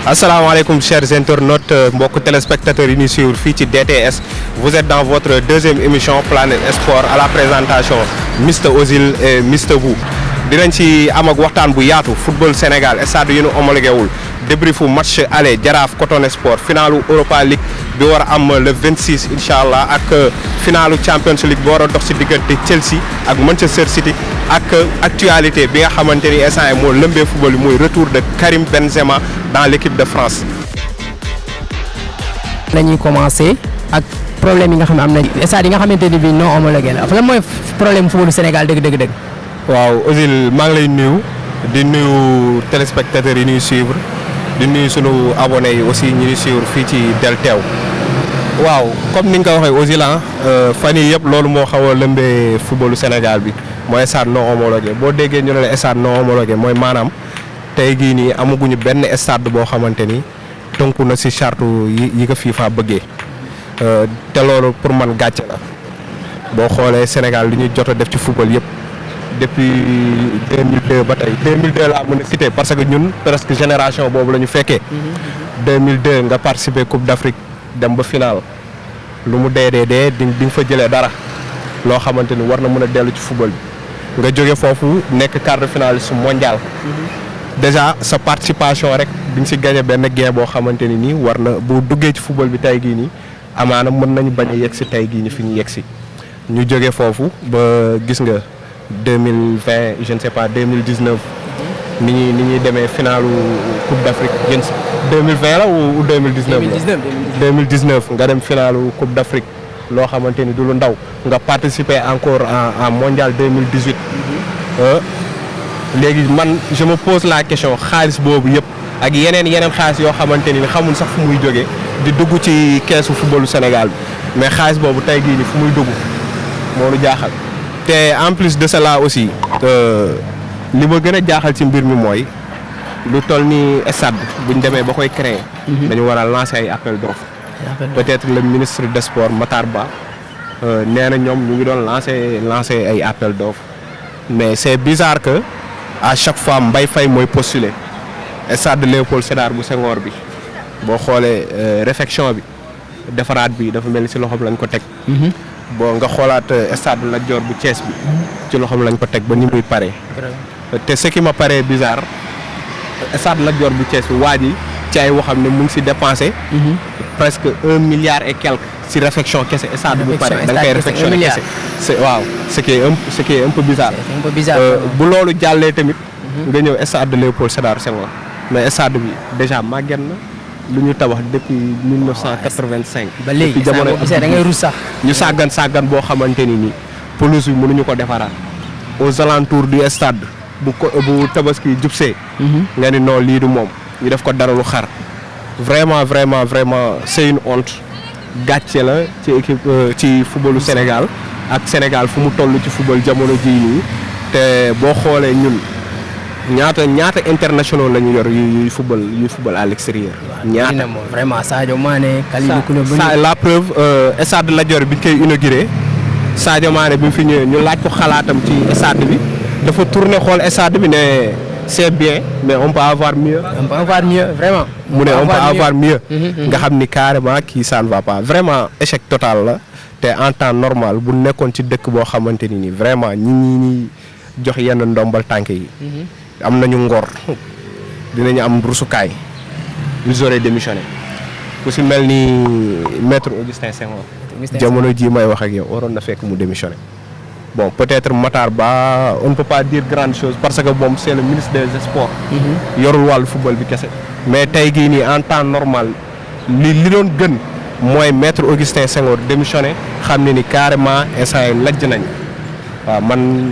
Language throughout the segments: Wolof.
Asalaamaaleykum chers internautes mbokk téléspectateurs yi ñuy suivre fii ci DTS vous êtes dans votre deuxième émission Planète Sport à la présentation Mister Ozil et Mister Bou dinañ ci am ak waxtaan bu yaatu football Sénégal stade yu ñu homologué wul débriefu match aller Jaraaf Coton Sport finalu Europa League bi war a am le 26 incha allah ak finalu Champions League bi war a dox si diggante Chelsea ak Manchester City ak actualité bi nga xamante ni instant moo lëmbee football yi muy retour de Karim Benzema dans l'équipe de France. lañuy commencer ak problème yi nga xam ne am na stade yi nga xamante ni bii non homologué la lan mooy problème footballu Sénégal dëgg. waaw Ozil maa ngi lay nuyu di nuyu téléspectateurs yi ñuy suivre di nuyu sunu abonnés yi aussi ñi ñuy suivre fii ci Del Teew waaw comme ni nga ko waxee Ozil fan yii yëpp loolu moo xaw a lëmbee footballu Sénégal bi mooy stade non homologué boo déggee ñu ne la stade non homologué mooy maanaam tey gii nii amaguñu benn stade boo xamante ni tënku na si charte yi ko FIFA bëggee te loolu pour man gàcce la boo xoolee Sénégal li ñuy jot a def ci football yëpp. depuis 2002 ba tey 2002 laa mën a cité parce que ñun presque génération boobu la ñu fekkee 2002 nga participer Coupe d'Afrique dem ba final lu mu dee di nga fa jëlee dara loo xamante ni war na mën a dellu ci football bi nga jóge foofu nekk quart de finaliste mondial déjà sa participation rek di nga si gagné benn gain boo xamante ni nii war na bu duggee ci football bi tey gii nii amaana mën nañu bañ a yegg si tey gii nii fi ñu yegg si ñu jóge foofu ba gis nga 2020 je ne sais pas 2019 ni ñuy demee finalu Coupe d'Afrique jën 2020 la ou 2019 la 2019 nga dem finalu Coupe d'Afrique loo xamante ni du lu ndaw nga participer encore en mondial 2018 léegi man je me pose la question xaalis boobu yëpp ak yeneen xaalis yoo xamante ni xamul sax fu muy jógee di dugg ci keesu footballu Sénégal bi mais xaalis boobu tey gii ni fu muy dugg moo nu jaaxal te en plus de cela aussi li ma gën a jaaxal ci mbir mi mooy lu toll ni stade buñ demee ba koy créer dañu war a lancer ay appel d'offre peut-être le ministre des sports Matar Ba nee na ñoom ñu ngi doon lancer ay appel d'offre mais c'est bizarre que à chaque fois Mbaye Faye mooy postuler stade Léopold Sédar bu Senghor bi boo xoolee réfection bi defaraat bi dafa mel ni ci loxoom lañ ko teg bon nga xoolaat stade Lat Dior bu Thiès bi ci loxoom lañ ko teg ba ni muy paree te ce qui m'a paraît bizarre stade Lat Dior bu Thiès bi waa ji ci ay waxam ne mu ngi si dépensé presque 1 milliard et quelque si réfection kese stade bu pare da nga koy réfectionné kese c'est waaw ce qui est un peu bizarre bu loolu jàllee tamit nga ñëw stade de Léopold Sédar Senghor mais stade bi déjà màgget na lu ñu tabax depuis 1985. ba léegi jamono da ngay rus sax. ñu sàggan boo xamante ni nii pelouse bi mënuñu ko defaraat aux alentours du stade bu tabaski jubsee. nga ni non lii du moom ñu def ko dara lu xar. vraiment c'est une honte gàcce la ci équipe ci footballu Sénégal ak Sénégal fu mu toll ci football jamono jii nii te boo xoolee ñun. ñaata internationaux la ñu yor yuy football à l'extérieur. ñaata vraiment Sadio Mané. Kalidou Koulibaly la preuve stade Lat Dior bi ñu koy inauguré Sadio Mané bi mu fi ñëwee ñu laaj ko xalaatam ci stade bi dafa tourner xool stade bi ne c'est bien mais on peut avoir mieux. Vraiment. mu ne on peut avoir mieux. nga xam ni carrément kii ça ne va pas vraiment échec total la te en temps normal bu nekkoon ci dëkk boo xamante ni nii vraiment ñi jox yenn ndombal tànk yi. am nañu ngor dinañu am rusukaay ils auraient démissionné ku si mel ni maître Augustin Senghor jamono ji may wax ak yow waroon na fekk mu démissionné bon peut-être Matar Ba on ne peut pas dire grande chose parce que moom c'est le ministre des sports yorul wàllu football bi kese mais tey gii nii en temps normal li doon gën mooy maître Augustin Senghor démissionné xam ne ni carrément instant yi lajj nañ waaw man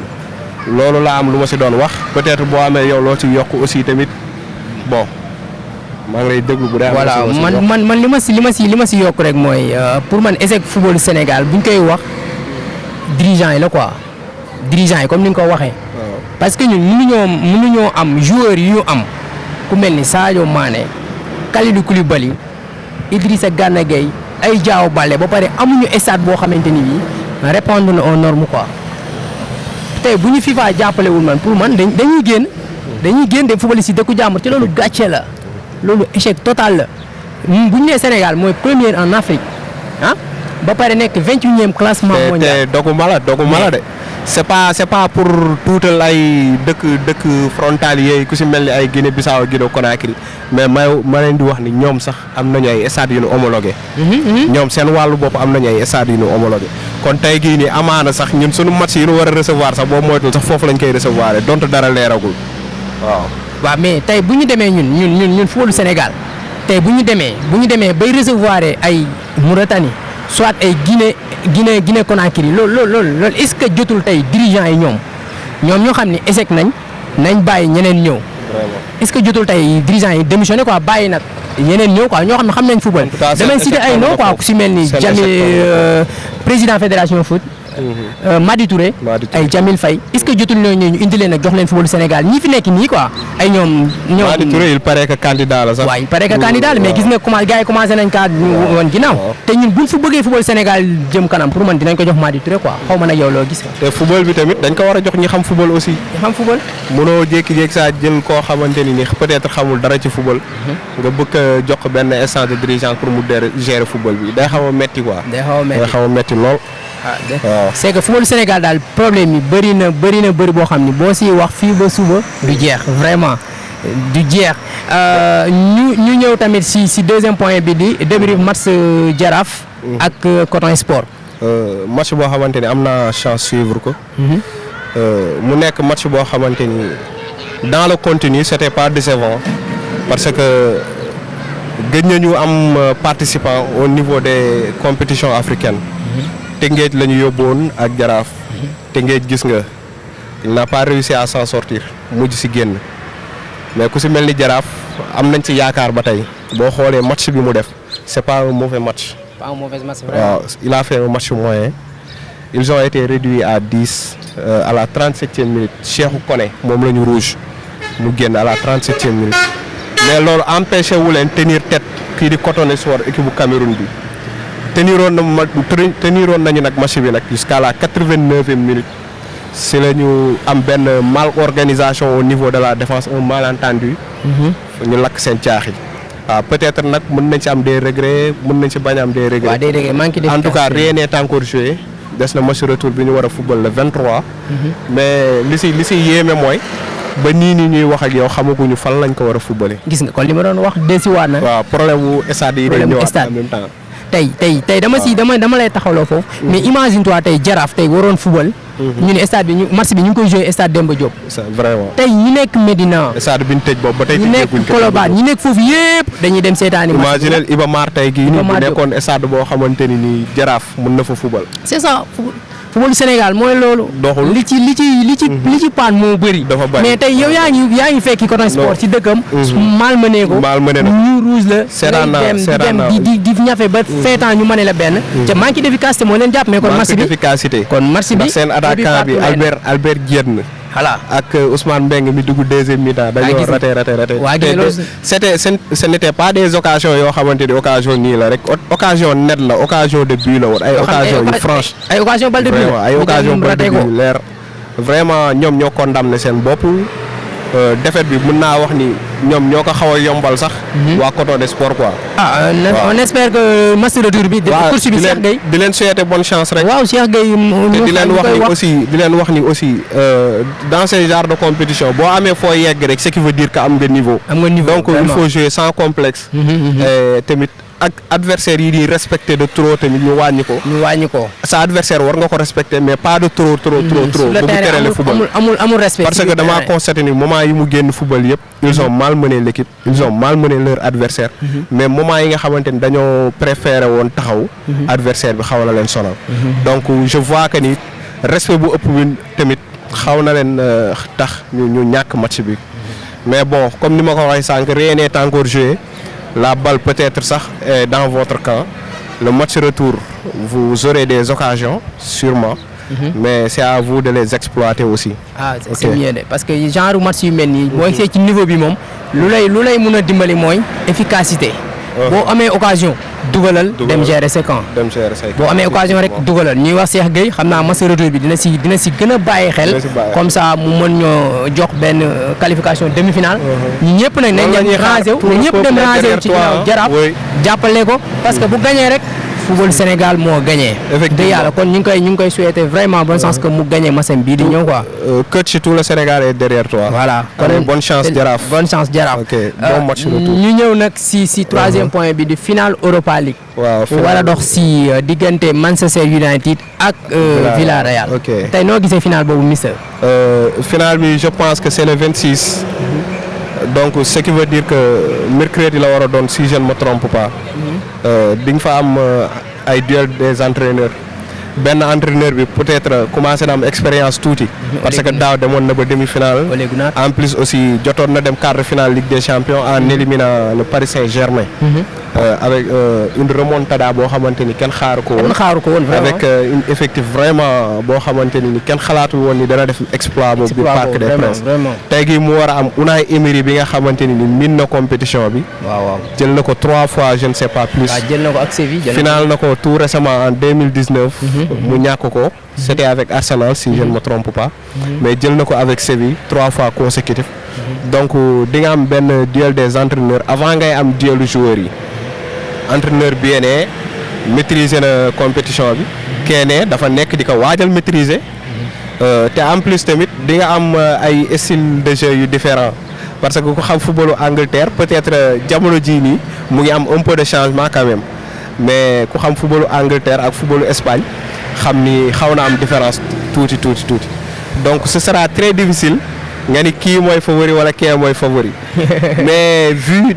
loolu laa am lu ma si doon wax peut-être boo amee yow loo ci yokk aussi tamit bon maa ngi lay déglu bu dee. voilà man li ma si yokk rek mooy pour man échec football Sénégal buñ koy wax dirigeants yi la quoi dirigeants yi comme ni nga ko waxee. parce que ñun mënuñoo am joueurs yu ñu am ku mel ni Sadio Mané Kalidou Koulibaly Idrissa Gana Gueye ay Diao Baldé ba pare amuñu stade boo xamante ni bii répondre na aux normes quoi. tey bu ñu FIFA jàppalewul man pour man dañuy génn dem football si dëkku jàmbur te loolu gàcce la loolu échec total la bu ñu nee Sénégal mooy premier en Afrique ah ba pare nekk 21e classement mondial. te doguma la de c'est pas pour tuutal ay dëkk frontalier yi ku si mel ni ay Guinée Bissau ak Guinée Conakry mais ma leen di wax ni ñoom sax am nañu ay stades yu ñu homologué. ñoom seen wàllu bopp am nañu ay stades yu ñu homologué kon tey gii nii amaana sax ñun sunu match yi ñu war a recevoir sax boobu moytul sax foofu lañ koy recevoir donte dara leeragul waaw. waaw mais tey bu ñu demee ñun footballu Sénégal tey bu ñu demee bay recevoir ay Mauritanie soit ay Guinée Conakry loolu est-ce que jotul tey dirigeants yi ñoom ñoo xam ne échec nañ bàyyi ñeneen ñëw. est-ce que jotul tey dirigeants yi démissionné quoi bàyyi nag ñeneen ñëw quoi ñoo xam nañ football. damañ cité ay noms quoi ku si mel ni Jamil président fédération foot. Madi Touré ay Jamil Faye est-ce que jotul ñooñu ñu indi leen ak jox leen football Sénégal ñi fi nekk nii quoi ay ñoom. Madi Touré il paraît que candidat la sax. waaw il paraît que candidat la mais gis nga gars yi commencé nañ kaa woon ginnaaw. te ñun buñ fu bëggee football Sénégal jëm kanam pour man dinañ ko jox Madi Touré quoi xaw ma nag yow loo gis. te football bi tamit dañ ko war a jox ñi xam football aussi. ñi xam football. mënoo jékki-jékki saa jël koo xamante ni peut-être xamul dara ci football. nga bëgg a jox ko benn instance de dirigeance pour mu gérer football bi day xaw a metti quoi. day xaw a metti lool. waaw c'est que football Sénégal daal problème yi bëri boo xam ni boo siy wax fii ba suba du jeex vraiment du jeex ñu ñëw tamit si deuxième point bi di débrief match Jaraaf ak Coton Sport. match boo xamante ni am naa chance suivre ko. mu nekk match boo xamante ni dans le contenu c'était pas décevant parce que gëj nañu am participants au niveau des compétitions africaines. Tëngéej la ñu yóbbuwoon ak Jaraaf. Tëngéej gis nga il n'a pas réussi à s'en sortir mujj si génn mais ku si mel ni Jaraaf am nañ ci yaakaar ba tey boo xoolee match bi mu def c'est pas un mauvais match. pas un mauvais match vraiment. waaw il a fait un match moyen ils ont été réduits à 10 à la 37e minute Cheikhou Koné moom la ñu rouge mu génn à la 37e minute mais loolu empêché wu leen tenir tête kii di Coton Sport équipe bu Cameroun bi. teniroon nañu nag match bi nag jusqu'à la 89e minute si la ñu am benn mal organisation au niveau de la défense un malentendu. ñu lakk seen caaxi. waaw peut-être nag mën nañ ci am des regrets mën nañ ci bañ a am des regrets. waaw des regrets manque de. en tout cas rien n'est encore joué des na match retour bi ñu war a football le 23. mais li si yéeme mooy ba nii ñuy wax ak yow xamaguñu fan lañ ko war a footballé. gis nga kon li ma doon wax desiwaat na. waaw problème wu stade yi day ñëwaat en même temps. tey dama lay taxawloo foofu. mais imagine toi tey Jaraaf tey waroon football. ñu ne stade bi match bi ñu ngi koy joué stade Demba Diop. vraiment tey ñi nekk Medina. stade bi ñu tëj boobu ba tey. ñu nekk Colobane ñi nekk foofu yëpp dañuy dem seetaani. imagine Iba Mar tey gii nii bu nekkoon stade boo xamante ni nii Jaraaf mën na fa football. c'est ça football Sénégal mooy loolu. doxul li ci paan moo bëri. dafa bëri mais tey yow yaa ngi fekki Coton Sport ci dëkkam. malmené ko ñu rouge la. seetaan naa di ñafe ba feetaan ñu mëne la benn. te manque d'efficacité moo leen jàpp mais kon match bi kon match bi seen attaquant bi Albert Diène voilà ak Ousmane Mbengue mi dugg deuxième mi-temps dañoo raté. waa ce n'était pas des occasions yoo xamante ni occasion nii la rek occasion net la occasion de but la woon ay occasion yu franche ay occasion balle de but ay occasion balle de but leer vraiment ñoom ñoo condamné seen bopp défaite bi mën naa wax ni ñoom ñoo ko xaw a yombal sax. waa Coton Sport quoi. on espère que match retour bi. course bi Cheikh Gueye di leen souhaiter bonne chance rek. waaw Cheikh Gueye te di leen wax ni aussi dans ce genre de compétition boo amee foo yegg rek ce qui veut dire que am nga niveau. Donc il faut jouer sans complexe. tamit ak adversaire yi di respecter de trop tamit ñu wàññi ko. sa adversaire war nga ko respecter mais pas de trop. bu mu terele football amul respect. parce que damaa constaté ni moment yi mu génn football yëpp. ils ont malmené l'équipe. ils ont malmené leur adversaire. mais moment yi nga xamante ni dañoo préféré woon taxaw. adversaire bi xaw na leen sonal. donc je vois que ni respect bu ëpp bi tamit xaw na leen tax ñu ñàkk match bi. mais bon comme ni ma ko waxee sànq rien n'est encore joué. La balle peut-être sax est dans votre camp. Le match retour, vous aurez des occasions, sûrement. Mais c'est à vous de les exploiter aussi. C'est mieux de parce que genre match yu mel nii boo gisee ci niveau bi moom lu lay mën a dimbali mooy efficacité boo amee occasion dugalal dem gérer ses camps. boo amee occasion rek dugalal ñuy wax Cheikh Gueye xam naa match retour bi dina si gën a bàyyi xel. comme ça mu mën ñoo jox benn qualification demi-finale. ñi ñëpp nag nañ leen rangé wu ñëpp dem rangé wu ci ginnaaw Jaraaf jàppale ko parce que bu gagné rek. football Sénégal moo gagné. effectivement de yàlla kon ñu ngi koy souhaiter vraiment bonne chance que mu gagné match bii di ñëw quoi. coach tout le Sénégal est derrière toi. voilà kon bonne chance Jaraaf. bonne chance Jaraaf. ok bon match retour. ñu ñëw nag si troisième point bi di finale Europa League. waaw war a dox si diggante Manchester United ak Villarreal. ok tey noo gisee finale boobu mister. finale bi je pense que c'est le 26. donc ce qui veut dire que mercredi la war a doon si je ne me trompe pas. di nga fa am ay duel des entraîneurs benn entraîneur bi peut-être commencé na am expérience tuuti. parce que daaw demoon na ba demi-finale. en plus aussi jotoon na dem quart de finale Ligue des Champions en éliminant le Paris Saint-Germain. avec une remontada boo xamante ni kenn xaaru ko woon. avec une effectif vraiment boo xamante ni kenn xalaatu woon ni dana def exploit boobu. biir Parc des Princes tey jii mu war a am Unai Emery bi nga xamante ni miin na compétition bi. waaw jël na ko 3 fois je ne sais pas plus. jël na ko ak Séville. final na ko tout récemment en 2019. mu ñàkk ko. c'était avec Arsenal si je ne me trompe pas. mais jël na ko avec Séville 3 fois consécutif. donc di nga am benn duel des entraîneurs avant ngay am duelu joueurs yi. entraîneur bi ne maîtriser na compétition bi. keneen dafa nekk di ko waajal maîtriser. te en plus tamit di nga am ay style de jeu yu différent parce que ku xam footballu Angleterre peut-être jamono jii nii mu ngi am un peu de changement quand même mais ku xam footballu Angleterre ak footballu Espagne xam ni xaw na am différence tuuti donc ce sera très difficile nga ni kii mooy favori wala kii mooy favori mais vu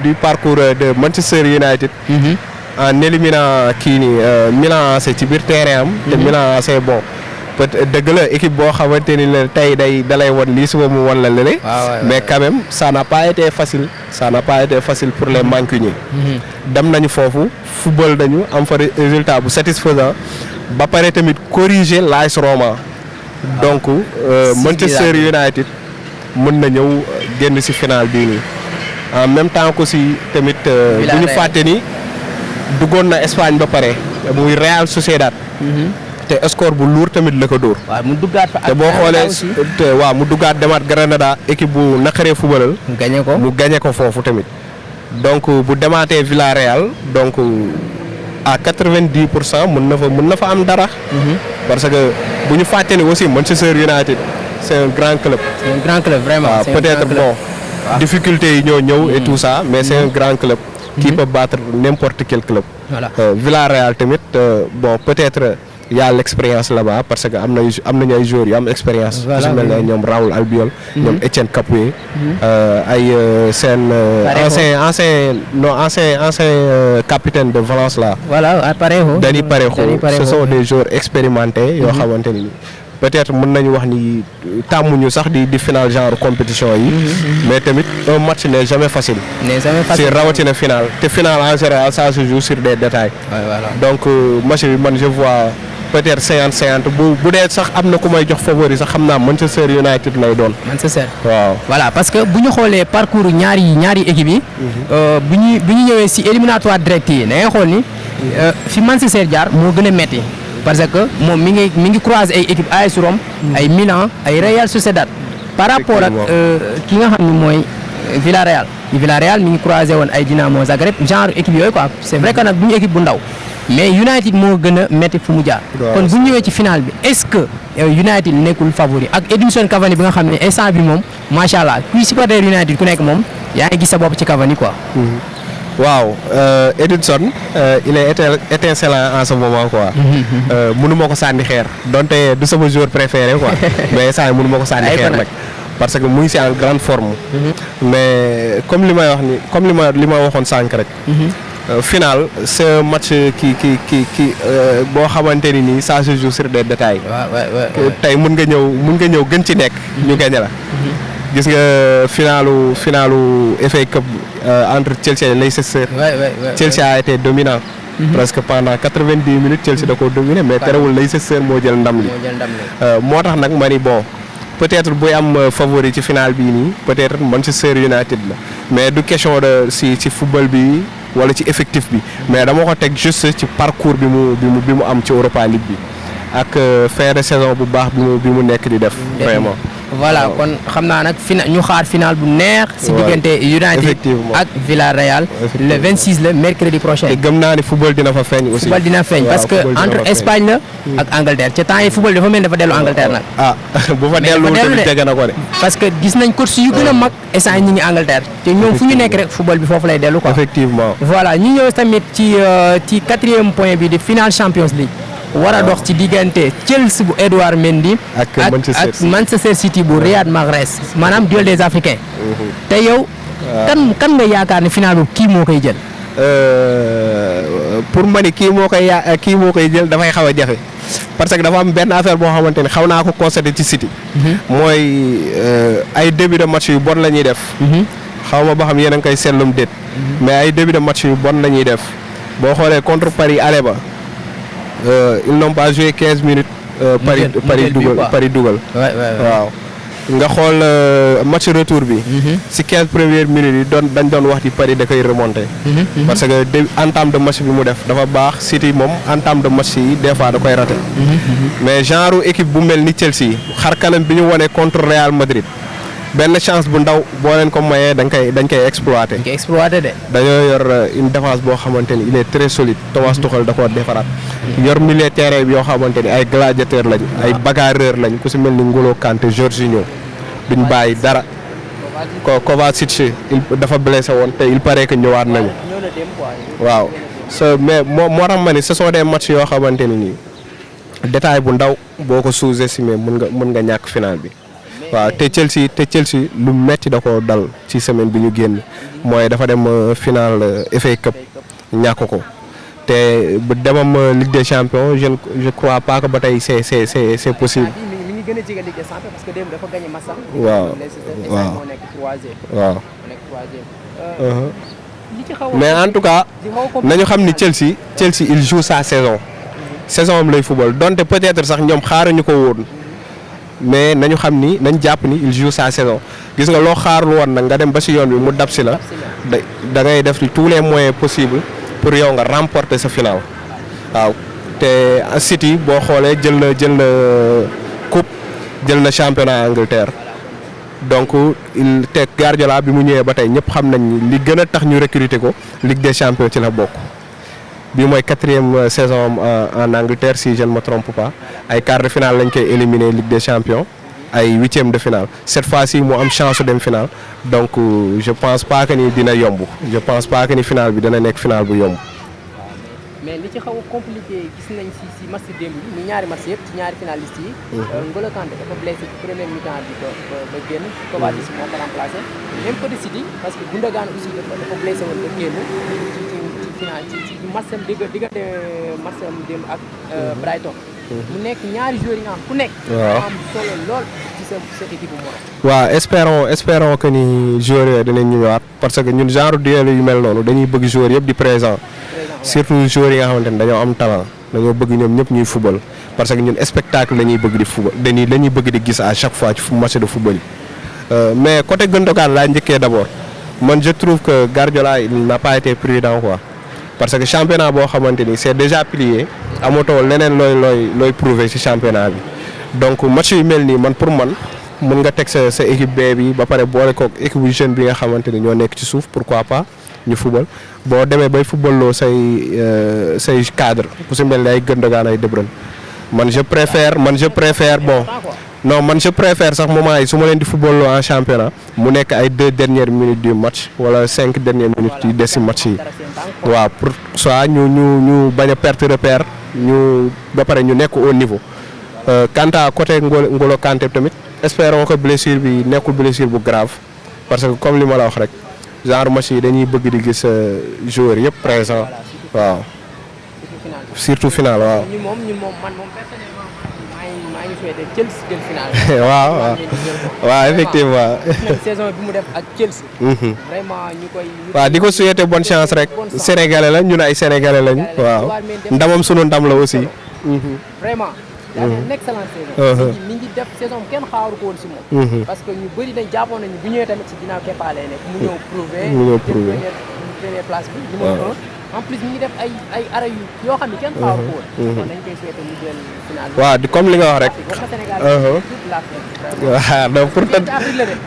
du parcours de Manchester United. en éliminant kii nii Milan AC ci biir terrain am. te Milan AC bon. dëgg la équipe boo xamante ni la tey dalay won lii suba mu won la lële. mais quand même ça n'a pas été facile pour les Mancuniens. dem nañu foofu football nañu am fa résultat bu satisfaisant ba pare tamit corriger l'AS Roma. donc Manchester United mën na ñëw génn ci finale bii nii en même temps que aussi tamit bu ñu fàtte ni duggoon na Espagne ba pare muy Real Sociedad. te score bu lourd tamit la ko dóor. waaw mu duggaat fa te boo xoolee mu duggaat demaat Granada équipe bu naqaree footballal. mu gagné ko foofu tamit. donc bu demaatee Villarreal donc à 90% mën na fa am dara. parce que bu ñu fàtte ni aussi Manchester United c'est un grand club. c'est un grand club vraiment. peut-être bon difficultés yi ñoo ñëw et tout ça mais c'est un grand club. qui peut battre n'importe quel club. voilà Villarreal tamit bon peut-être. y a l'expérience là-bas parce que am nañu ay joueurs yu am expérience. voilà su mel ne ñoom Raoul Albiol. ñoom Etienne Capoue. ay seen. ancien capitaine de Valence là. voilà Parejo. Dani Parejo ce sont des joueurs expérimentés. yoo xamante ni peut-être mën nañu wax ni tàmmuñu sax di final genre compétition yi. mais tamit un match n'est jamais facile. si rawatina final te final en général ça se joue sur des détails. voilà donc match bi man je vois. peut-être 50-50 bu dee sax am na ku may jox favori sax xam naa Manchester United lay doon. Manchester waaw. voilà parce que bu ñu xoolee parcours ñaari équipe yi. bu ñu ñëwee ci éliminatoire direct yi da ngay xool ni fi Manchester jaar moo gën a metti parce que moom mi ngi croiser ay équipe AS Rome. ay Milan ay Real Sociedad. par rapport ak ki nga xam ne mooy Villarreal mi ngi croiser woon ay Dinamo Zagreb genre équipe yooyu quoi c'est vrai que nag du ñu équipe bu ndaw. mais United moo gën a métti fu mu jaar. kon bu ñëwee ci finale bi est-ce que United nekkul favori ak Edinson Cavani bi nga xam ne instant bi moom macha allah kuy supporter United ku nekk moom yaa ngi gis sa bopp ci Cavani quoi. waaw Edinson il est étincelant en ce moment quoi. mënu ma ko sànni xeer donte du sama joueur préféré quoi mais instant yii mënu ma ko sànni xeer nag. parce que mu ngi si en grande forme. mais comme li may wax ni comme li ma waxoon sànq rek. final c'est un match qui boo xamante ni nii ça se joue sur des détails. tey mën nga ñëw gën ci nekk. ñu gagné la. gis nga finalu FA Cup entre Chelsea et Leicester. Chelsea a été dominant. presque pendant 90 minutes Chelsea da ko dominé mais terewul Leicester moo jël ndam li. moo tax nag ma ni bon peut-être buy am favori ci final bii nii peut-être Manchester United la mais du question de ci football bi wala ci effectif bi mais dama ko teg juste ci parcours bi mu am ci Europa League bi ak fin de saison bu baax bi mu nekk di def. vraiment. voilà kon xam naa nag ñu xaar final bu neex. si diggante United ak Villarreal. le 26 le mercredi prochain. te gëm naa ni football dina fa feeñ aussi. football dina feeñ parce que entre Espagne la ak Angleterre ca temps yi football dafa mel dafa dellu Angleterre nag. bu fa dellu tamit jege na ko de. parce que gis nañ coach yu gën a mag instant ñi ngi Angleterre. te ñoom fu ñu nekk rek football bi foofu lay dellu quoi. effectivement. voilà ñu ñëw tamit ci 4e point bi di final Champions League. war a dox ci diggante Chelsea bu Edouard Mendy. ak Manchester City bu Riyad Mahrez maanaam duel des Africains. te yow. kan nga yaakaar ne final boobu kii moo koy jël. pour ma ni kii moo koy jël dafay xaw a jafe parce que dafa am benn affaire boo xamante ni xaw naa ko constaté ci City. mooy ay début de match yu bon la ñuy def. xaw ma ba xam yéen a ngi koy seetlum déet. mais ay début de match yu bon la ñuy def boo xoolee contre Paris aller ba. Ils n'ont pas joué 15 minutes. Paris dugal. waaw nga xool match retour bi. si 15 premières minutes yi dañ doon wax di Paris da koy remonter. parce que entame de match bi mu def dafa baax City moom entame de match yi des fois da koy rater. mais genre équipe bu mel ni Chelsea xar kanam bi ñu wone contre Real Madrid. benn chance bu ndaw boo leen ko mayee dañ koy exploité. dañ koy exploité de. dañoo yor une défense boo xamante ni il est très solide Thomas Tuchel da koo defaraat. yor milieu terrain bi yoo xamante ni ay gladiateur lañ. ay bagarreur lañ ku si mel ni N'Golo Kanté Jorginho duñ bàyyi dara. Kovacic dafa blessé woon te il paraît que ñëwaat nañu. waaw mais moo tax ma ni ce sont des matchs yoo xamante ni nii détail bu ndaw boo ko sous-estimé mën nga ñàkk final bi. waaw te Chelsea lu metti da ko dal ci semaine bi ñu génn mooy dafa dem final FA Cup ñàkk ko te bu demam Ligue des Champions je crois pas que ba tey c'est possible. mi ngi gën a jege Ligue des Champions parce que démb dafa gagné match. waaw mais en tout cas nañu xam ni Chelsea il joue sa saison am lay football donte peut-être sax ñoom xaaruñu ko woon. mais nañu xam ni nañ jàpp ni il joue sa saison gis nga loo xaarul woon nag nga dem ba si yoon bi mu dab si la da ngay def tous les moyens possibles pour yow nga remporter sa final waaw te City boo xoolee jël na coupe jël na championnat Angleterre donc te Guardiola bi mu ñëwee ba tey ñëpp xam nañ ni li gën a tax ñu recruter ko Ligue des Champions ci la bokk. bi mooy 4e saison en Angleterre si je ne me trompe pas ay quart de finale lañ koy éliminer Ligue des Champions ay 8e de finale cette fois-ci mu am chance dem finale donc je pense pas que ni dina yomb je pense pas que ni finale bi dana nekk finale bu yomb. mais li ci xaw a compliqué gis nañ si match démb bi mu ñaari match yëpp ci ñaari finalistes yi. N'Golo Kanté dafa blessé ci première mi-temps bi ba génn. Kovacic moo ko remplacé même côté City parce que Gundogan aussi dafa blessé woon ba génn ci matcham diggante matcham démb ak Brighton. mu nekk ñaari joueurs yi nga xam ku nekk. waaw am solo lool ci sa équipe bu moom. waaw espérons que ni joueurs yooyu dinañ ñëwaat parce que ñun genre duel yu mel noonu dañuy bëgg joueurs yëpp di présent. surtout joueurs yi nga xamante ne dañoo am talent dañoo bëgg ñoom ñëpp ñuy football parce que ñun spectacle la ñuy bëgg di football dañuy bëgg di gis à chaque fois ci match de football yi mais côté Gundogan laa njëkkee d'abord man je trouve que Guardiola il n'a pas été prudent quoi parce que championnat boo xamante ni c'est déjà plié amatoo leneen looy prouver ci championnat bi donc match yu mel nii man pour man mën nga teg sa équipe B bi ba pare boole kook équipe bu jeune bi nga xamante ni ñoo nekk ci suuf pourquoi pas ñu football boo demee bay footballoo say cadre ku si mel ni ay Gundogan ay De Bruyne man je préfère bon non man je préfère sax moment yi su ma leen di footballoo en championnat mu nekk ay 2 dernières minutes du match wala 5 dernières minutes yi des si match yi waaw pour soit ñu bañ a perte repère ñu ba pare ñu nekk au niveau quant à côté N'Golo Kanté tamit espérons que blessure bi nekkul blessure bu grave parce que comme li ma la wax rek genre match yi dañuy bëgg di gis joueurs yëpp présent waaw surtout final waaw. ñun moom man moom personnellement maa ngi souhaité Chelsea jël final. waaw effectivement. saison bi mu def ak Chelsea. vraiment ñu koy. waaw di ko souhaité bonne chance rek. sénégalais la ñun ay sénégalais lañ. waaw ndamam sunu ndam la aussi. vraiment daa une excellente saison. mi ngi def saison kenn xaaru ko woon si moom. parce que ñu bëri dañ jàppoon nañu bu ñëwee tamit si ginnaaw Kepa lay nekk. mu ñëw prouver première place bi. numéro 1 en plus mi ngi def ay arrêt yoo xam ne kenn xaaru ko woon. kon dañ koy souhaiter mu jël final. waaw comme li nga wax rek. waaw donc pour te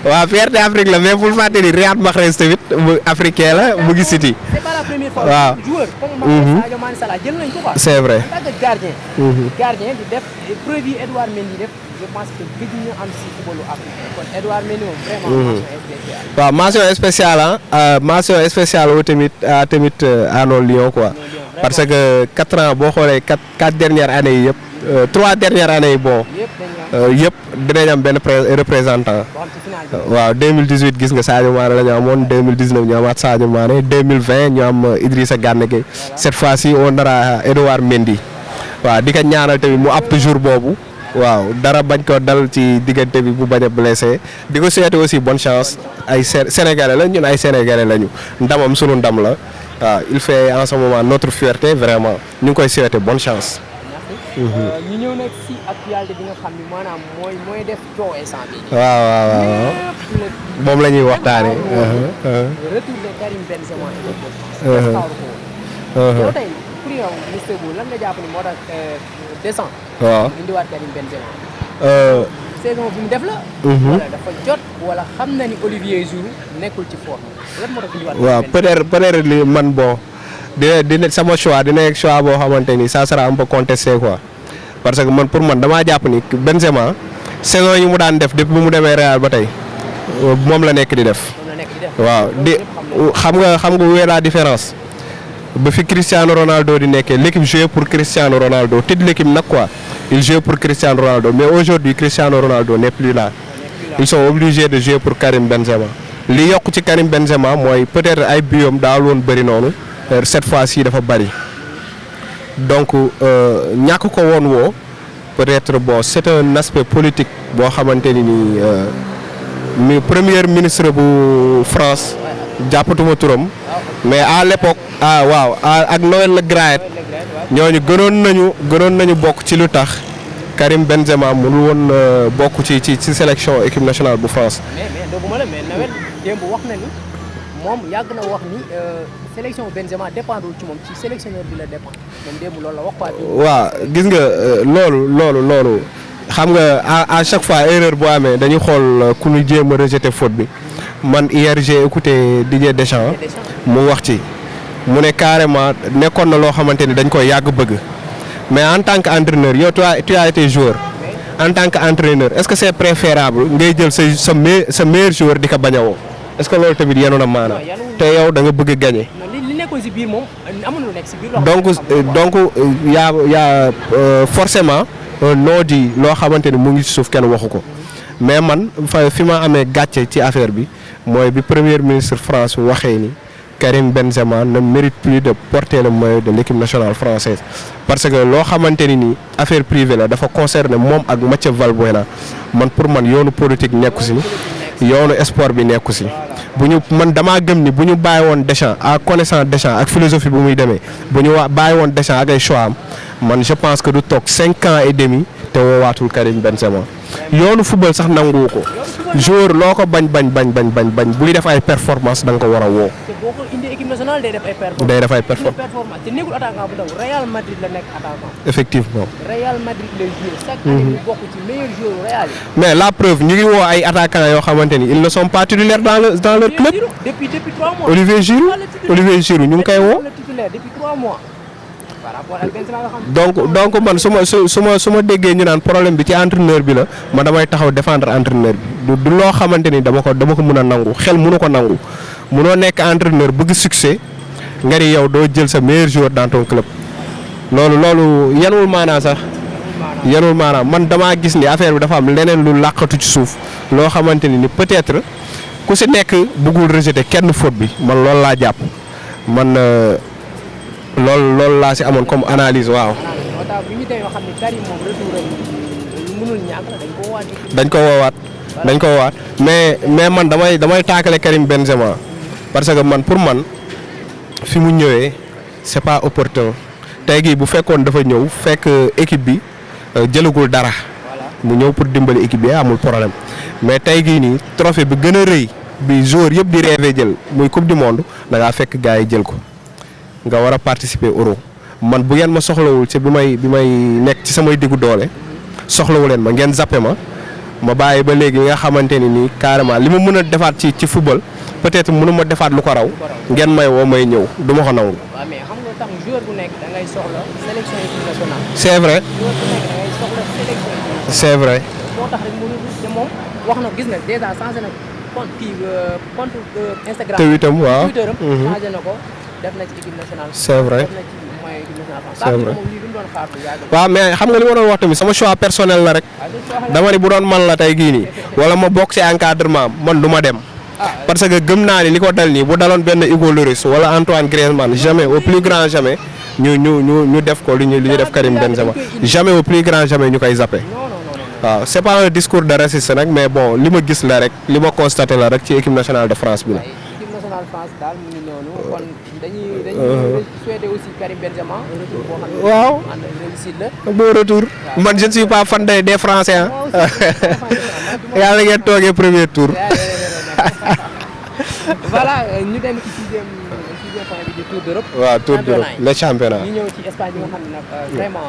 waaw fierté Afrique la mais pour fàtte ni Riyad Mahrez tamit mu africain la mu ngi City. c'est pas la première fois. waaw joueur comme Sadio Mané Salah jël nañ ko quoi. c'est vrai. en tant que gardien. gardien di def preuve yi Edouard Mendy def je pense que gëj ñu am si footballu Afrique kon Edouard Mendy moom vraiment mention spéciale. waaw mention spéciale tamit à nos Lions quoi. parce que 4 ans boo xoolee 4 dernières années yi yëpp 3 dernières années yi bon. yëpp dinañ am benn représentant. waaw 2018 gis nga Sadio Mané la ñu amoon 2019 ñu amaat Sadio Mané 2020 ñu am Idrissa Gana Gueye cette fois-ci on aura Edouard Mendy waaw di ko ñaanal tamit mu apte jour boobu. waaw dara bañ ko dal ci diggante bi bu bañ a blessé di ko souhaiter aussi bonne chance ay sénégalais la ñun ay sénégalais lañu ndamam sunu ndam la waaw il fait en ce moment notre fierté vraiment ñu ngi koy souhaiter bonne chance. ñu ñëw nag si actualité bi nga xam ni maanaam mooy def coow instant bi. waaw moom la ñuy waxtaanee. retour de Karim Benzema yow tey pour yow Mister Bou lan nga jàpp ni moo tax décembre. waaw indiwaat Karim Benzema. saison bi mu def la. wala dafa jot wala xam na ni Olivier Giroud nekkul ci forme lan moo tax indiwaat. waaw peut-être li man bon dina sama choix dina nekk choix boo xamante ni ça sera un peu contesté quoi parce que man pour man damaa jàpp ni Benzema saison yi mu daan def depuis bu mu demee Real ba tey moom la nekk di def. waaw di xam nga où est la différence. ba fi Cristiano Ronaldo di nekkee l'équipe jouait pour Cristiano Ronaldo toute l'équipe nag quoi il joue pour Cristiano Ronaldo mais aujourd'hui Cristiano Ronaldo n'est plus là ils sont obligés de jouer pour Karim Benzema li yokk ci Karim Benzema mooy peut-être ay biyom daal woon bëri noonu cette fois-ci dafa bëri donc ñàkk ko woon woo peut-être bon c'est un aspect politique boo xamante ni mi premier ministre bu France jàppatuma turam mais à l'époque waaw ak Noël Le Graët ñooñu gënoon nañu bokk ci lu tax Karim Benzema mënul woon bokk ci sélection équipe nationale bu France. mais dogguma la mais Noël démb wax na ni moom yàgg na wax ni sélection Benzema dépendul ci moom ci sélectionneur bi la dépend moom démb loolu la wax quoi. waaw gis nga loolu xam nga à chaque fois erreur boo amee dañuy xool ku ñu jéem a rejeter faute bi man hier j'ai écouté Didier Deschamps mu wax ci. mu ne carrément nekkoon na loo xamante ni dañ koy yàgg bëgg mais en tant qu'entraîneur yow tu as été joueur en tant qu'entraîneur est-ce que c'est préférable ngay jël sa meilleur joueur di ko bañ a woo est-ce que loolu tamit yenoon na maanaam te yow da nga bëgg a gagner. li nekkoon ci biir moom amul lu nekk ci biir. donc y a forcément noo di loo xamante ni mu ngi ci suuf kenn waxu ko mais man fi ma amee gàcce ci affaire bi mooy bi premier ministre France waxee ni. Karim Benzema ne mérite plus de porter le maillot de l'équipe nationale française parce que loo xamante ni nii affaire privée la dafa concerner moom ak Mathieu Valbuena man pour man yoonu politique nekku si yoonu sport bi nekku si man damaa gëm ni bu ñu bàyyi woon Deschamps à connaissance Deschamps ak philosophie bu muy demee bu ñu bàyyi woon Deschamps ak ay choix am man je pense que du toog 5 ans et demi te woowaatul Karim Benzema yoonu football sax nanguwu ko joueur loo ko bañ buy def ay performance da nga ko war a woo. te boo ko indi équipe nationale day def ay performance. day def ay performance te nekkul attaquant bu ndaw Real Madrid la nekk attaquant. effectivement. Real Madrid lay joué chaque année mu bokk ci meilleur joueur Real yi. mais la preuve ñu ngi woo ay attaquants yoo xamante ni ils ne sont pas titulaires dans leur club. depuis 3 mois. Olivier Giroud ñu ngi koy woo. depuis 3 mois. donc man su ma déggee ñu naan problème bi ci entraîneur bi la ma damay taxaw défendre entraîneur bi du loo xamante ni dama ko mën a nangu xel mënu ko nangu mënoo nekk entraîneur bëgg succès nga ni yow doo jël sa meilleur joueur dans ton club loolu yanul maanaa sax yanul maanaa man damaa gis ni affaire bi dafa am leneen lu làqatu ci suuf loo xamante ni peut-être ku si nekk bëggul rejeter kenn faute bi man loolu laa jàpp man. loolu laa si amoon comme analyse waaw. dañ ko woowaat mais man damay taakale Karim Benzema parce que man pour man fi mu ñëwee c'est pas opportun tey gii bu fekkoon dafa ñëw fekk équipe bi jëlagul dara mu ñëw pour dimbali équipe bi amul problème mais tey gii nii trophée bi gën a rëy bi joueur yëpp di rêvé jël muy coupe du monde da ngaa fekk gars yi jël ko nga war a participer euro man bu ngeen ma soxlawul ci bi may nekk ci samay diggu doole soxlawu leen ma ngeen zappé ma bàyyi ba léegi nga xamante ni nii carrément li ma mën a defaat ci football peut-être mënu ma defaat lu ko raw ngeen may woo may ñëw du ma ko nangu. waaw mais xam nga tam joueur bu nekk da ngay soxla sélection équipe nationale. c'est vrai. joueur bu nekk da ngay soxla sélection équipe nationale. c'est vrai. moo tax rek mënul te moom wax na gis nga déjà changé na compte Instagram. Twitteram waaw Twitter am changé na ko def na ci équipe nationale. c'est vrai. def na ci moyen équipe nationale. c'est vrai moom lii lu mu doon xaar lu yàgg. waaw mais xam nga li ma doon wax tamit sama choix personnel la rek dama ni bu doon man la tey gii nii wala ma bokk ci encadrement man du ma dem. parce que gëm naa ni li ko dal nii bu daloon benn Hugo Lloris wala Antoine Griezmann jamais au plus grand jamais ñu def ko li ñu def Karim Benzema jamais au plus grand jamais ñu koy zappé. waaw c'est pas un discours de raciste nag mais bon li ma gis la rek li ma constaté la rek ci équipe nationale de France bi la. équipe nationale France daal mu ngi noonu kon dañuy souhaiter aussi Karim Benzema un retour boo xam ne. waaw réussite la. bon retour man je ne suis pas fan des Français ah. yàlla ngeen toogee premier tour. voilà ñu dem ci sixième point bi di Tour d'Europe. waaw Tour d'Europe le championnat. ñu ñëw ci Espagne bi nga xam ne nag vraiment.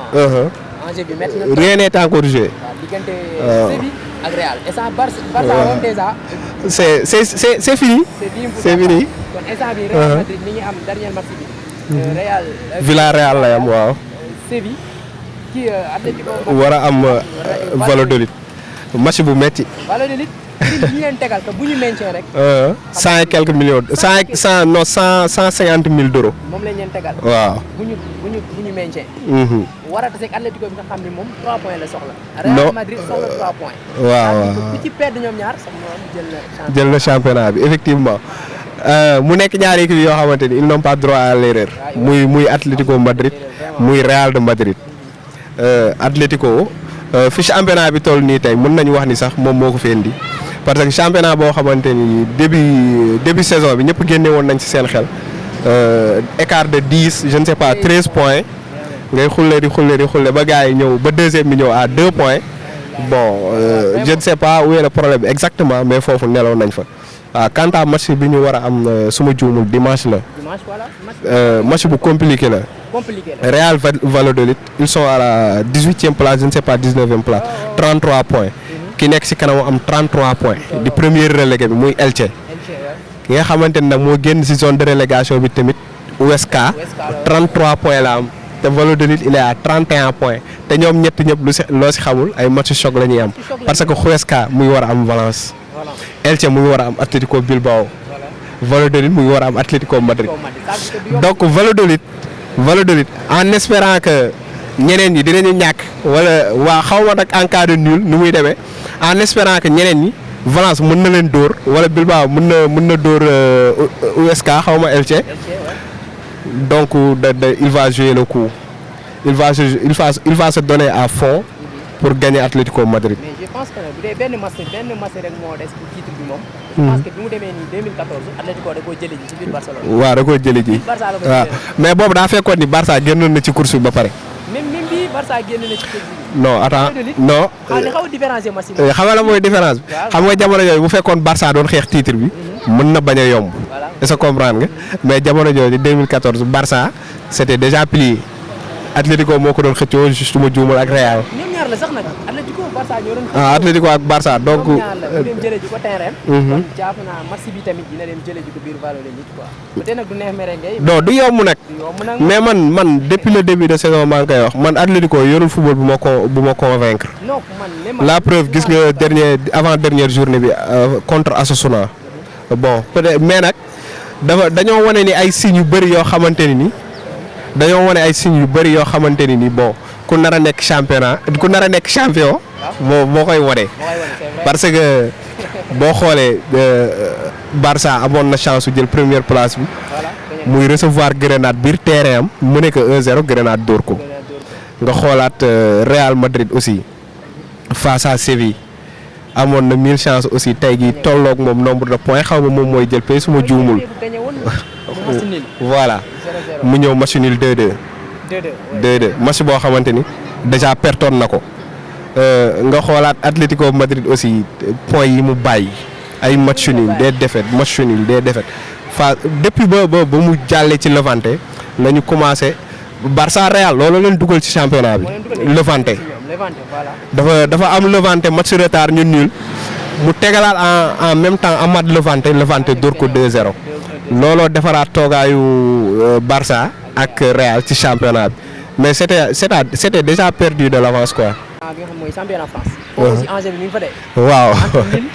enjeu bi métti na. rien n'est encore joué. waaw diggante Séville ak Real et ça Barça moom déjà. c'est fini. c'est fini. kon instant bi Real Madrid mi ngi am dernier match bi. Real. Villarreal lay am waaw. Séville kii Atlético. war a am Valladolid. match bu metti. Valladolid ñu leen tegal que bu ñu maintien rek. 100 et quelques millions 150 000 d'euros. moom lañ leen tegal. waaw bu ñu maintien. war a tase ak Atlético bi nga xam ne moom 3 points la soxla. non Real Madrid soxla 3 points. waaw ku ci perdre ñoom ñaar sax moom jël na championnat bi effectivement. mu nekk ñaari équipe yoo xamante ni ils n'ont pas droit à l'erreur muy Atlético Madrid muy Real de Madrid. Atlético fi championnat bi toll nii tey mën nañu wax ni sax moom moo ko fi indi parce que championnat boo xamante ni début saison bi ñëpp génne woon nañ ci seen xel écart de 10 je ne sais pas 13 points ngay xulle ba gars yi ñëw ba deuxième bi ñëw à 2 points bon je ne sais pas où est le problème exactement mais foofu nelaw nañ fa. waaw quant à match bi ñu war a am suma juumul dimanche la. match bu compliqué la. Real Valladolid ils sont à la 18e place je ne sais pas 19e place 33 points. ki nekk ci kanam am 33 points. di premier relégué bi muy Elche. ki nga xamante ne nag moo génn ci zone de relégation bi tamit Huesca 33 points la am te Valladolid il est à 31 points te ñoom ñëpp loo ci xamul ay match choc la ñuy am parce que Huesca muy war a am Valence. Elche mu ngi war a am Atlético Bilbao. Valladolid mu ngi war a am Atlético Madrid. donc Valladolid en espérant que ñeneen ñi dinañu ñàkk wala waa xaw ma nag en cas de nul nu muy demee en espérant que ñeneen ñi Valence mën na leen dóor wala Bilbao mën na dóor Huesca xaw ma Elche. donc il va jouer le coup il va se donner à fond pour gagner Atlético Madrid. mais je pense que bu dee benn match rek moo des pour titre bi moom. je pense que bi mu demee nii 2014 Atlético da koo jëlee ji ci biir Barcelone. waaw da koo jëlee ji waaw mais boobu daa fekkoon ni Barça génnoon na ci course bi ba pare. même bii Barça génn na ci course bi. non attends non. xaw a différencier match bi. xam nga la mooy différence bi. xam nga jamono yooyu bu fekkoon Barça doon xeex titre bi. mën na bañ a yomb. est-ce que comprendre nga mais jamono jooju 2014 Barça c'était déjà plié. Atlético moo ko doon xëccoo juste ma juumal ak Real. ñoom ñaar la sax nag Atlético Barça ñoo doon. Atlético ak Barça donc. ñoom ñaar la ñu dem jëlee ji ko terrain. kon jàpp naa match bi tamit dina dem jëlee ji ko biir Valladolid quoi. peut-être nag du neex merengue. non du yomb nag. mais man depuis le début de saison maa ngi koy wax man Atlético yorul football bu ma convaincre. non man la preuve gis nga avant dernière journée bi contre Osasuna. bon peut-être mais nag dañoo wane ni ay signes yu bëri yoo xamante ni. dañoo wane ay signes yu bëri yoo xamante ni bon ku nar a nekk champion moo koy wane. parce que boo xoolee Barça amoon na chance su jël première place bi muy recevoir Grenade biir terrain am mu nekk 1-0 Grenade dóor ko nga xoolaat Real Madrid aussi face à Séville amoon na 1000 chances aussi tey jii tolloog moom nombre de points xaw ma moom mooy jël pay suma juumul. voilà mu ñëw match nul 2-2 match boo xamante ni déjà pertoon na ko nga xoolaat Atlético Madrid aussi points yi mu bàyyi ay match nul des défaites depuis ba mu jàllee ci Levante la ñu commencé Barça Real loolu leen dugal ci championnat bi. Levante dafa am Levante match retard ñun nul mu tegalaat en même temps amaat Levante dóor ko 2-0 looloo defaraat toogaayu Barça ak Real ci championnat bi mais c'était déjà perdu de l'avance quoi. bi nga xam mooy championnat France. foofu aussi enjeu bi mi ngi fa de. waaw entre Lille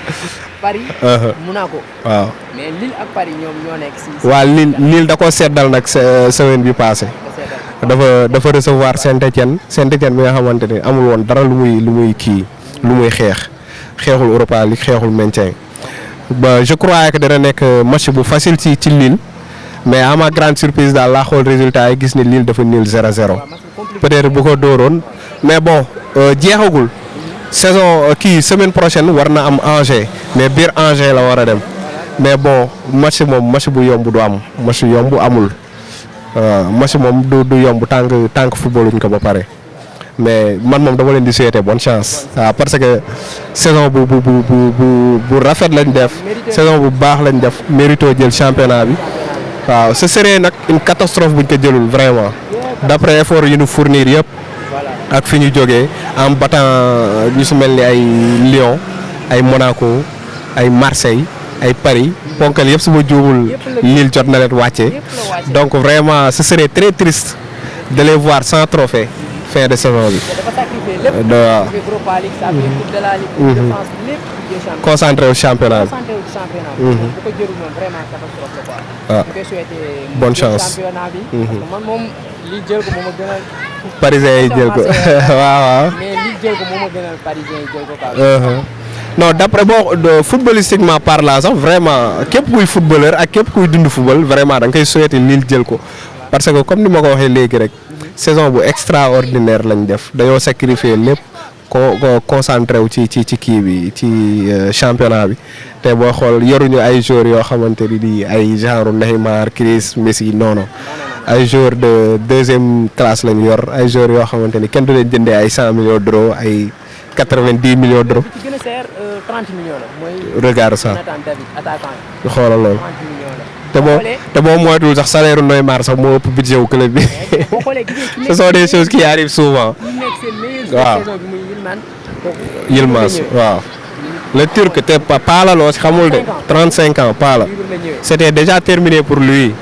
Paris. Monaco. waaw mais Lille ak Paris ñoom ñoo nekk si. waaw Lille da koo seddal nag semaine bi passé dafa recevoir Saint-Étienne bi nga xamante ni amul woon dara lu muy xeexul Europa League xeexul maintien ba je croyais que dana nekk match bu facile ci Lille mais à ma grande surprise daal laa xool résultat yi gis ni Lille dafa nul 0-0 peut-être bu ko dóoroon mais bon jeexagul saison semaine prochaine war na am Angers mais biir Angers la war a dem mais bon match bu yomb du am match yomb amul match moom du yomb tant que footballuñ ko ba pare mais man moom dama leen di souhaiter bonne chance waaw parce que saison bu rafet lañ def saison bu baax lañ def mérito jël championnat bi waaw ce serait nag une catastrophe buñ ko jëlul vraiment d'après effort yu ñu fournir yëpp ak fi ñu jógee en battant ñu su mel ni ay Lyon ay Monaco ay Marseille ay Paris ponkal yëpp su ma juumul Lille jot na leen wàcce donc vraiment ce serait très triste de les voir sans trophée fin de saison bi. waaw concentré au championnat bi. waaw bonne chance. Parisien yi jël ko waaw. non d'après footballistiquement parlant sax vraiment képp kuy footballeur ak képp kuy dund football vraiment da nga koy souhaiter Lille jël ko parce que comme ni ma ko waxee léegi rek saison bu extraordinaire lañ def dañoo sacrifier lépp concentré wu ci kii bi ci championnat bi te boo xool yoruñu ay joueurs yoo xamante ni ay genre Neymar Chris Messi non ay joueurs de deuxième classe lañ yor ay joueurs yoo xamante ni kenn du leen jëndee ay 100 millions d'euros ay 90 millions d'euros. 30 millions la mooy. regarde ça xoolal loolu. 30 millions la. te boo moytuwul sax salaire Neymar sax moo ëpp budget wu club bi. ce sont des choses qui arrivent souvent. waaw Yilmaz waaw. le Turc te Paala loo si xamul de 35 ans Paala. c'était déjà terminé pour lui.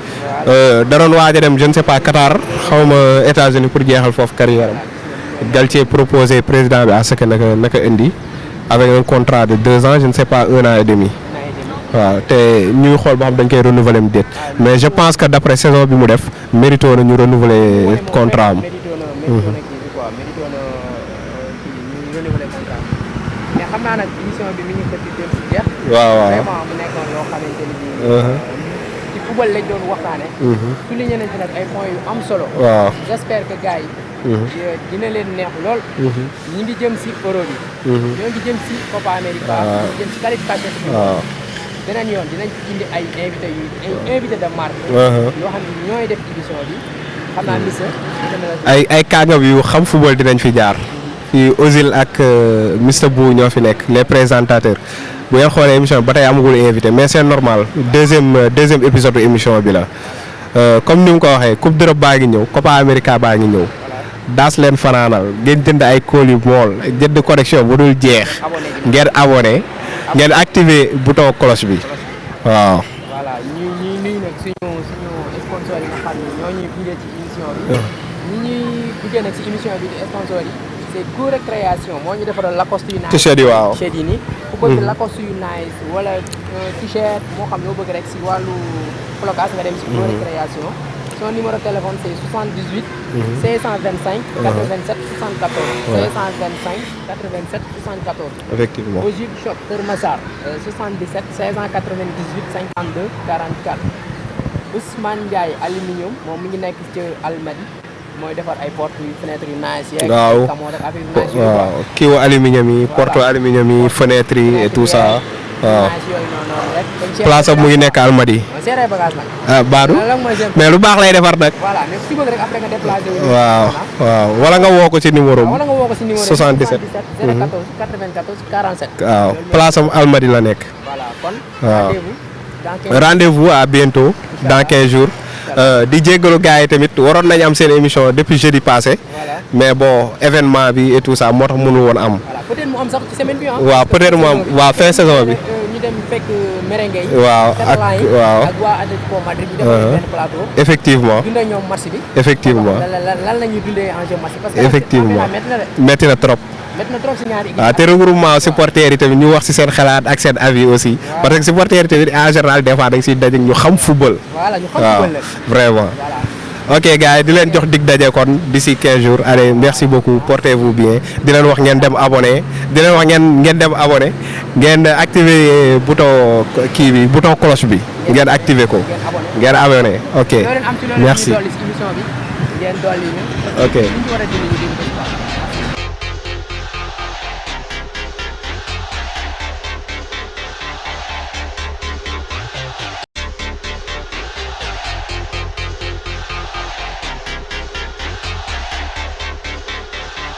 da doon waaj a dem je ne sais pas Qatar xawma États-Unis pour jeexal foofu carrière am. Galtier proposé président bi à ce que naka indi. avec un contrat de 2 ans je ne sais pas 1 an et demi. waaw te ñu ngi xool boo xam dañ koy renouveler mu déet mais je pense que d'après saison bi mu def mérito na ñu renouveler contrat am. mais xam naa nag émission bi mi ngi fekk jëm si jeex. waaw vraiment mu nekkoon loo xamante ni ci football lañ doon waxtaane. souligné nañ ci nag ay points yu am solo. waaw j'espère que gars yi. dina leen neex lool. ñi ngi jëm si Euro bi. ñoo ngi jëm si Copa America. ñoo ngi jëm si qualification bi. waaw beneen yoon dinañ ci indi ay invité de marque. yoo xam ne ñooy def émission bi xam naa ni ay kàngam yu xam football dinañ fi jaar. fii Ozil ak Mr Bou ñoo fi nekk les présentateurs bu ngeen xoolee émission ba tey amagul invité mais c'est normal deuxième épisode émission bi la comme ni mu ko waxee Coupe d'Europe baa ngi ñëw Copa America baa ngi ñëw daas leen fanaanal ngeen jënd ay kóol yu mool jënd connexion bu dul jeex ngeen abonné ngeen activer bouton cloche bi waaw. voilà ñuy nuyu nag suñu sponsor yi nga xam ne ñoo ñuy gunge ci émission bi. ñuy gunge nag ci émission bi di sponsor yi. c'est Go Récréation moo ñu defaral Lacoste yu nice. t-shirt yi waaw t-shirt yi nii. ku bëgg Lacoste yu nice wala t-shirt moo xam loo bëgg rek si wàllu flocage nga dem si Go Récréation. son numéro de téléphone c'est 78. 525. 87 74. 525 87 74. effectivement. Ogib Shop Kër Massar. 77 598 52 44. Ousmane Ndiaye aluminium moom mi ngi nekk ci Almadies. mooy defar ay portes yu fenêtres yu nice yeeg. waaw kii wu aluminium yi porte aluminium yi fenêtres yi et tout ça. waaw yooyu noonu rek place am mu ngi nekk Almadies. seeree bagage nag. ah Badou mais lu baax lay defar nag. voilà mais su bëgg rek après nga déplacé wu. waaw waaw wala nga woo ko ci numéro wala nga woo ko si numéro 77 014 94 47. waaw place am Almadies la nekk. voilà kon. waaw rendez-vous rendez-vous à bientôt dans 15 jours. di jéggalu gars yi tamit waroon nañ am seen émission depuis jeudi passé. voilà mais bon événement bi et tout ça moo tax mënu woon am. voilà peut-être mu am sax ci semaine bi ah. waaw peut-être mu am waaw fin saison bi. ñu dem fekk merengue yi. waaw ak waaw ak waa Atlético Madrid ñu defal benn plateau. effectivement dundee ñoom match bi. effectivement lan la ñuy dundee en jeu match bi. parce que effectivement métti na de. métti na trop. métti na trop si ñaari équipe. waaw te regroupement supporters yi tamit ñu wax ci seen xalaat ak seen avis aussi. parce que supporters yi tamit en général des fois dañ siy daje ñu xam football. voilà ñu xam waaw football la. vraiment. voilà. ok gars yi di leen jox dig daje kon d'ici 15 jours allez merci beaucoup portez-vous bien di leen wax ngeen dem abonné di leen wax ngeen dem abonné ngeen activer bouton kii bi bouton cloche bi ngeen activer ko ngeen abonné ok merci ngeen dolli si émission bi ngeen dolli ñu. ok ñu war a